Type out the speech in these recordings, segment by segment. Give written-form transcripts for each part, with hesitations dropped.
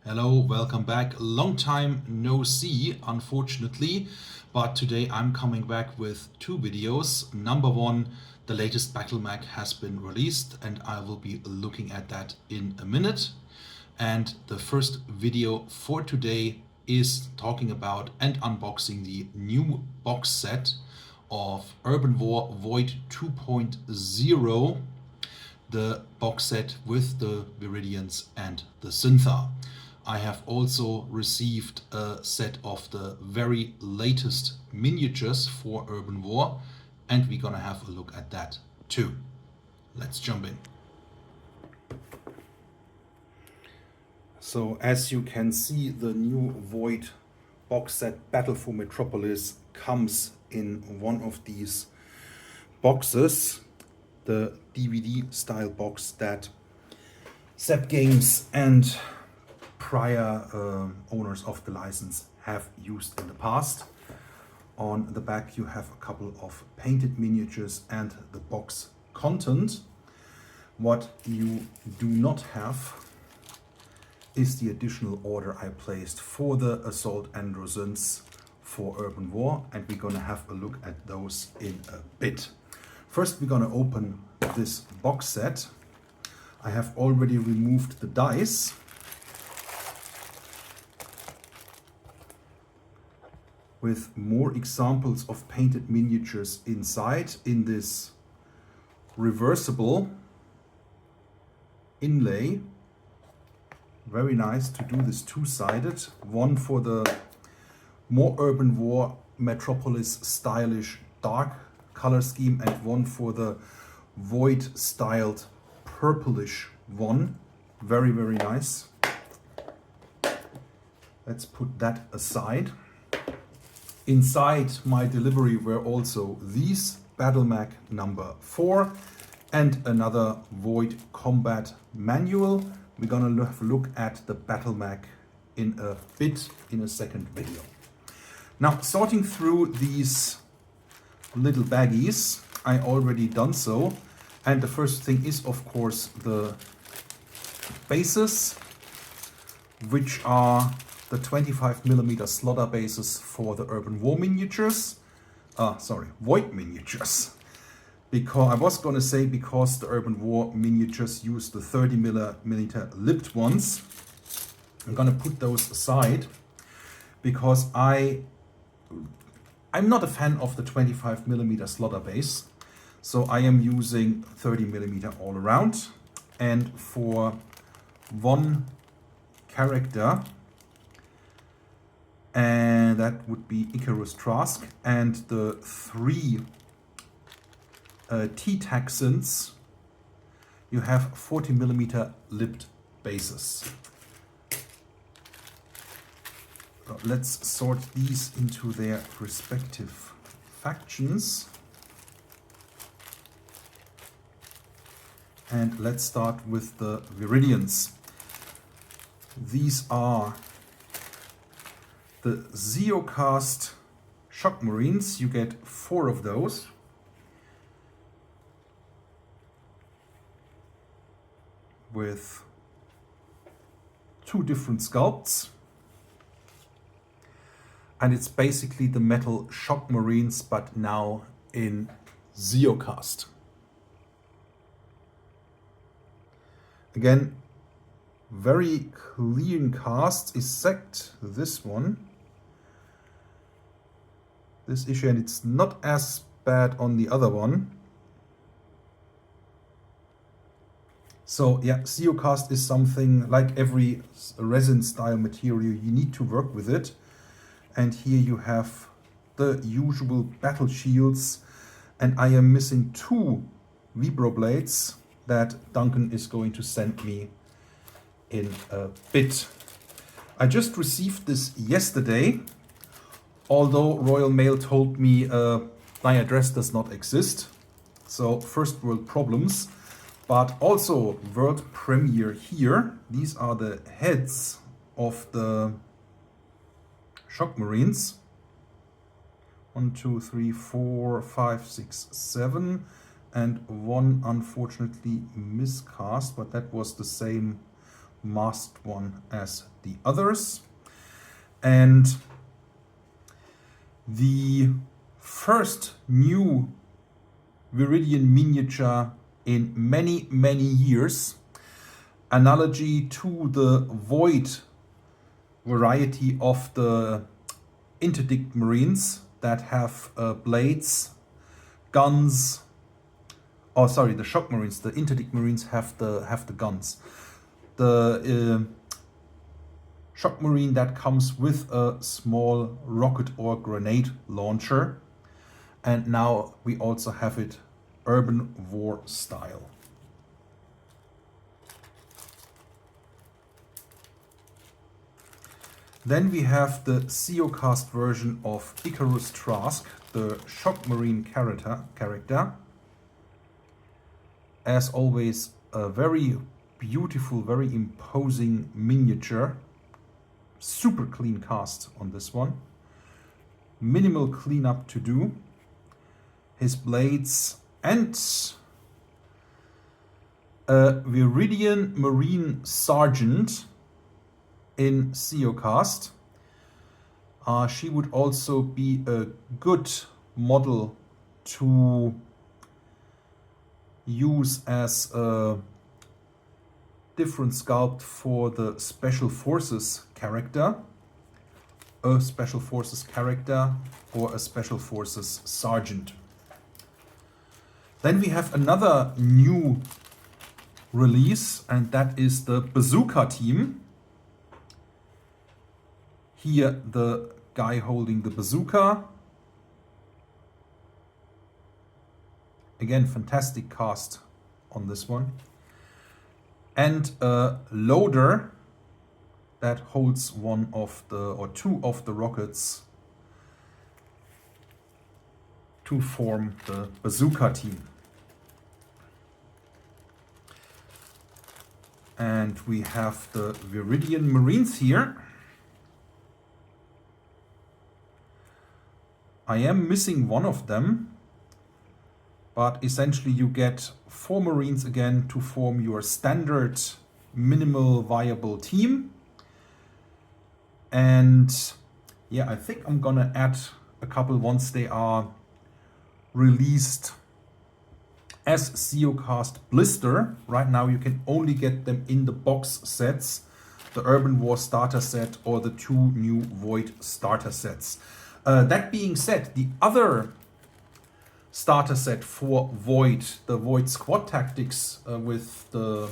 Hello, welcome back. Long time no see, unfortunately, but today I'm coming back with two videos. Number one, the latest Battle Mag has been released, and I will be looking at that in a minute. And the first video for today is talking about and unboxing the new box set of Urban War Void 2.0, the box set with the Viridians and the Syntha. I have also received a set of the very latest miniatures for Urban War, and we're gonna have a look at that too. Let's jump in. So as you can see, the new Void box set Battle for Metropolis comes in one of these boxes, the DVD style box that Zap Games and prior owners of the license have used in the past. On the back you have a couple of painted miniatures and the box content. What you do not have is the additional order I placed for the Assault Androzens for Urban War, and we're gonna have a look at those in a bit. First we're gonna open this box set. I have already removed the dice. With more examples of painted miniatures inside in this reversible inlay. Very nice to do this two-sided, one for the more Urban War Metropolis stylish dark color scheme and one for the Void styled purplish one. Very nice. Let's put that aside. Inside my delivery were also these Battle Mag number 4 and another Void Combat Manual. We're gonna have a look at the Battle Mag in a bit, in a second video. Now, sorting through these little baggies, I already done so. And the first thing is, of course, the bases, which are the 25mm slaughter bases for the Urban War miniatures. Void miniatures. Because I was going to say because the Urban War miniatures use the 30mm lipped ones. I'm going to put those aside because I'm not a fan of the 25mm slaughter base. So I am using 30mm all around. And for one character, and that would be Icarus Trask, and the 3 T-Texans, you have 40mm lipped bases. Let's sort these into their respective factions. And let's start with the Viridians. These are the Zeocast Shock Marines. You get 4 of those. With 2 different sculpts. And it's basically the metal Shock Marines, but now in Zeocast. Again, very clean cast, except this one. This issue, and it's not as bad on the other one. So yeah, Zeocast is something like every resin style material, you need to work with it. And here you have the usual battle shields, and I am missing 2 vibroblades that Duncan is going to send me in a bit. I just received this yesterday, although Royal Mail told me my address does not exist. So first world problems, but also world premiere here. These are the heads of the Shock Marines. 1, 2, 3, 4, 5, 6, 7, and one unfortunately miscast, but that was the same masked one as the others. And the first new Viridian miniature in many, many years, analogy to the Void variety of the Interdict Marines that have blades, guns. Oh, sorry, the Shock Marines. The Interdict Marines have the guns. The Shock Marine that comes with a small rocket or grenade launcher, and now we also have it urban war style. Then we have the Seocast version of Icarus Trask, the Shock Marine character. As always, a very beautiful, very imposing miniature. Super clean cast on this one. Minimal cleanup to do. His blades and a Viridian Marine Sergeant in Seocast. She would also be a good model to use as a different sculpt for the Special Forces character. A Special Forces character or a Special Forces Sergeant. Then we have another new release, and that is the Bazooka team. Here the guy holding the bazooka. Again, fantastic cast on this one. And a loader that holds one of the, or two of the rockets to form the bazooka team. And we have the Viridian Marines here. I am missing one of them, but essentially you get 4 Marines again to form your standard minimal viable team. And yeah, I think I'm gonna add a couple once they are released as Seocast Blister. Right now you can only get them in the box sets, the Urban War starter set or the 2 new Void starter sets. That being said, the other starter set for Void, the Void Squad Tactics with the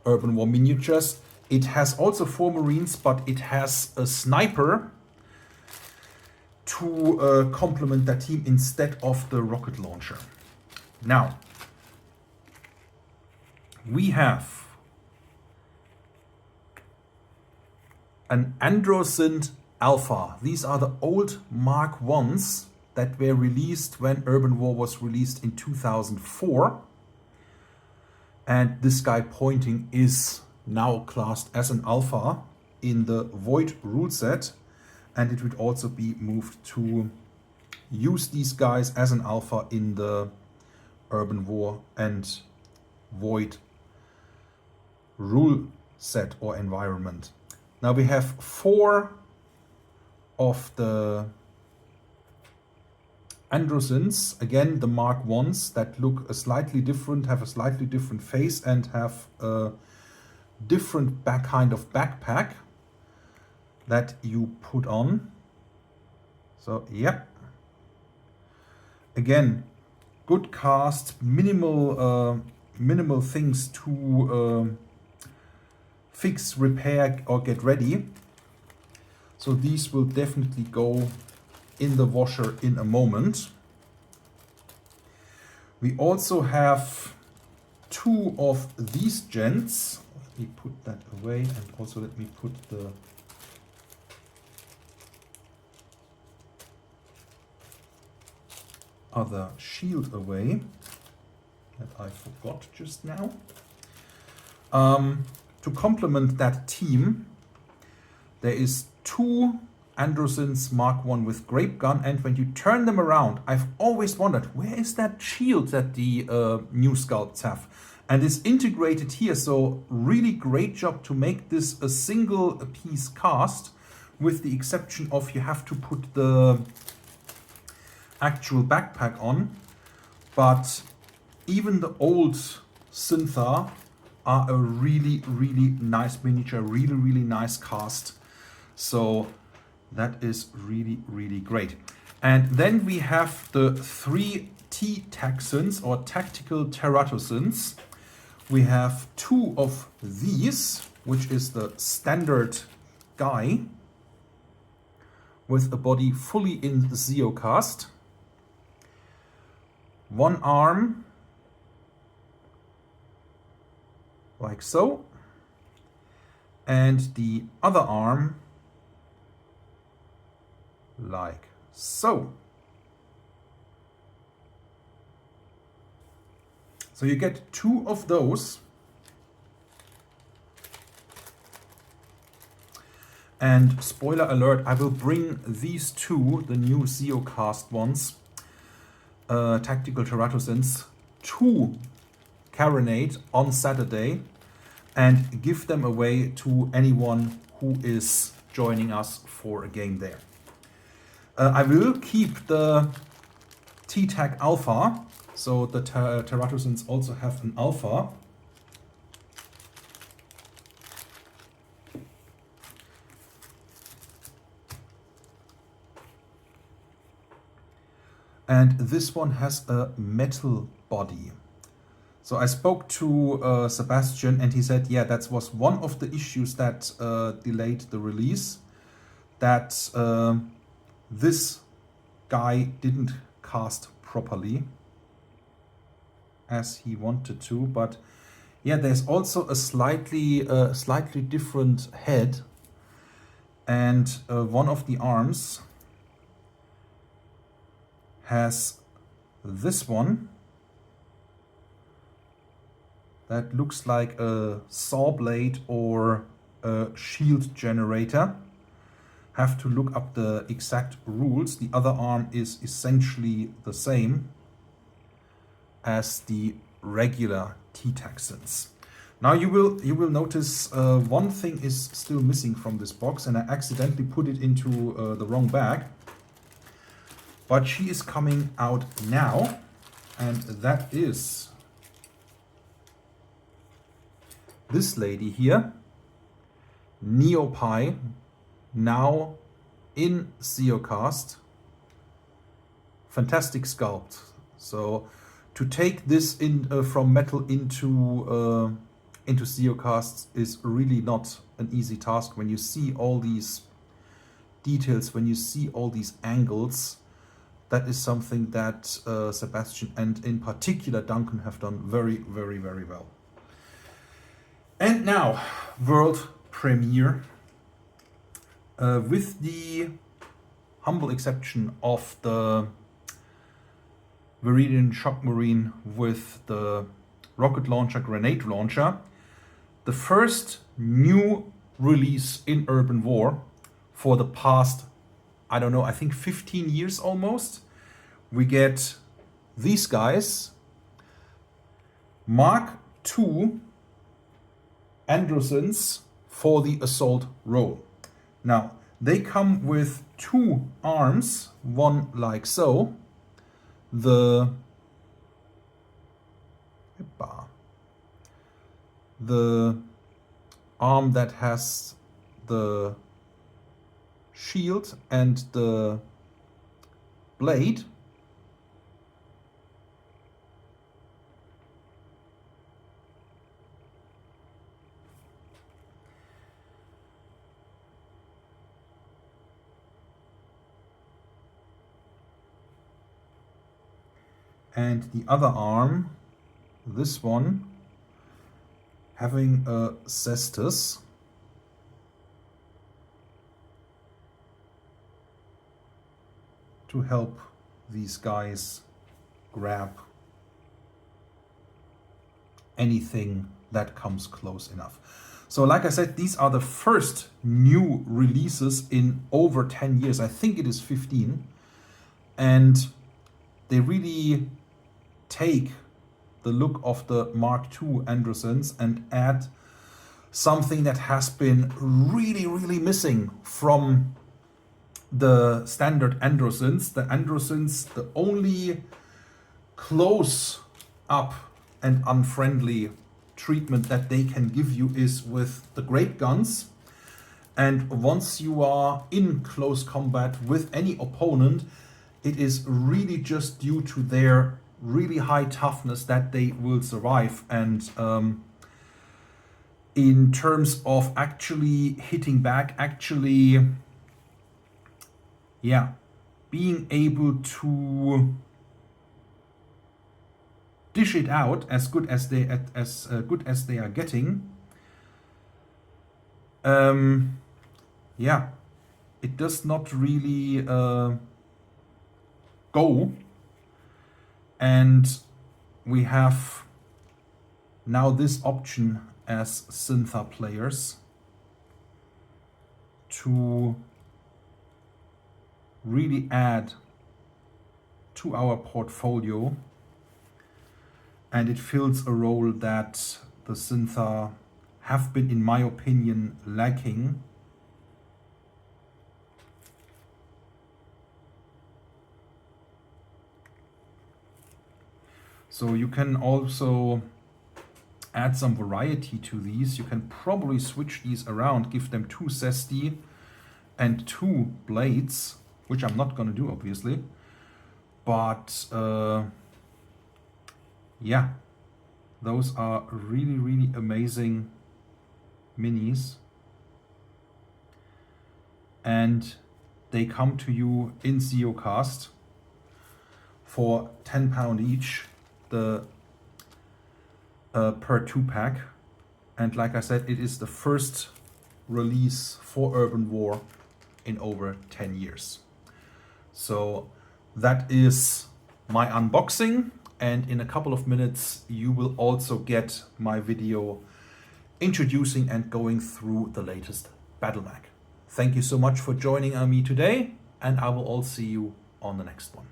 Urban War miniatures, it has also 4 Marines, but it has a sniper to complement that team instead of the rocket launcher. Now, we have an Androsynth Alpha. These are the old Mark 1s that were released when Urban War was released in 2004. And this guy pointing is now classed as an Alpha in the Void rule set. And it would also be moved to use these guys as an Alpha in the Urban War and Void rule set or environment. Now we have 4 of the Androsynths, again the Mark 1s that look slightly different, have a slightly different face and have a different kind of backpack that you put on. So yeah, again, good cast, minimal things to fix, repair or get ready. So these will definitely go in the washer in a moment. We also have 2 of these gents. Let me put that away, and also let me put the other shield away that I forgot just now. To complement that team, there is 2 Androsynths Mark 1 with grape gun, and when you turn them around, I've always wondered, where is that shield that the new sculpts have? and is integrated here. So really great job to make this a single piece cast, with the exception of you have to put the actual backpack on. But even the old Syntha are a really, really nice miniature, really, really nice cast. So that is really, really great. And then we have the 3 T-Taxons or tactical teratosins. We have 2 of these, which is the standard guy with a body fully in Zeocast. 1 arm, like so, and the other arm, like so. So you get 2 of those. And spoiler alert, I will bring these 2, the new Zeocast ones, tactical teratosins, to Carinate on Saturday and give them away to anyone who is joining us for a game there. I will keep the T-Tag Alpha, so the teratosins also have an alpha. And this one has a metal body. So I spoke to Sebastian, and he said, yeah, that was one of the issues that delayed the release, that this guy didn't cast properly as he wanted to. But yeah, there's also a slightly different head, and one of the arms has this one that looks like a saw blade or a shield generator. Have to look up the exact rules. The other arm is essentially the same as the regular T-Taxons. Now you will notice one thing is still missing from this box, and I accidentally put it into the wrong bag. But she is coming out now, and that is this lady here, Neopie, now in Zeocast. Fantastic sculpt. So to take this in from metal into Zeocasts is really not an easy task. When you see all these details, when you see all these angles, that is something that Sebastian and in particular Duncan have done very, very, very well. And now, world premiere. With the humble exception of the Viridian Shock Marine with the rocket launcher, grenade launcher, the first new release in Urban War for the past, I don't know, I think 15 years almost. We get these guys, Mark II Androsins for the assault role. Now, they come with 2 arms, one like so, the arm that has the shield and the blade, and the other arm, this one, having a cestus. To help these guys grab anything that comes close enough. So like I said, these are the first new releases in over 10 years. I think it is 15. And they really take the look of the Mark II Androsens and add something that has been really missing from the standard Androsens. The Androsens, the only close up and unfriendly treatment that they can give you is with the great guns. And once you are in close combat with any opponent, it is really just due to their really high toughness that they will survive. And in terms of actually hitting back, actually, yeah, being able to dish it out as good as they are getting, yeah, it does not really go. And we have now this option as Syntha players to really add to our portfolio, and it fills a role that the Syntha have been, in my opinion, lacking. So you can also add some variety to these. You can probably switch these around, give them 2 Cesti and 2 blades, which I'm not going to do, obviously. But yeah, those are really amazing minis. And they come to you in Zeocast for £10 each, the per 2-pack. And like I said, it is the first release for Urban War in over 10 years. So that is my unboxing, and in a couple of minutes you will also get my video introducing and going through the latest battle mag. Thank you so much for joining me today, and I will all see you on the next one.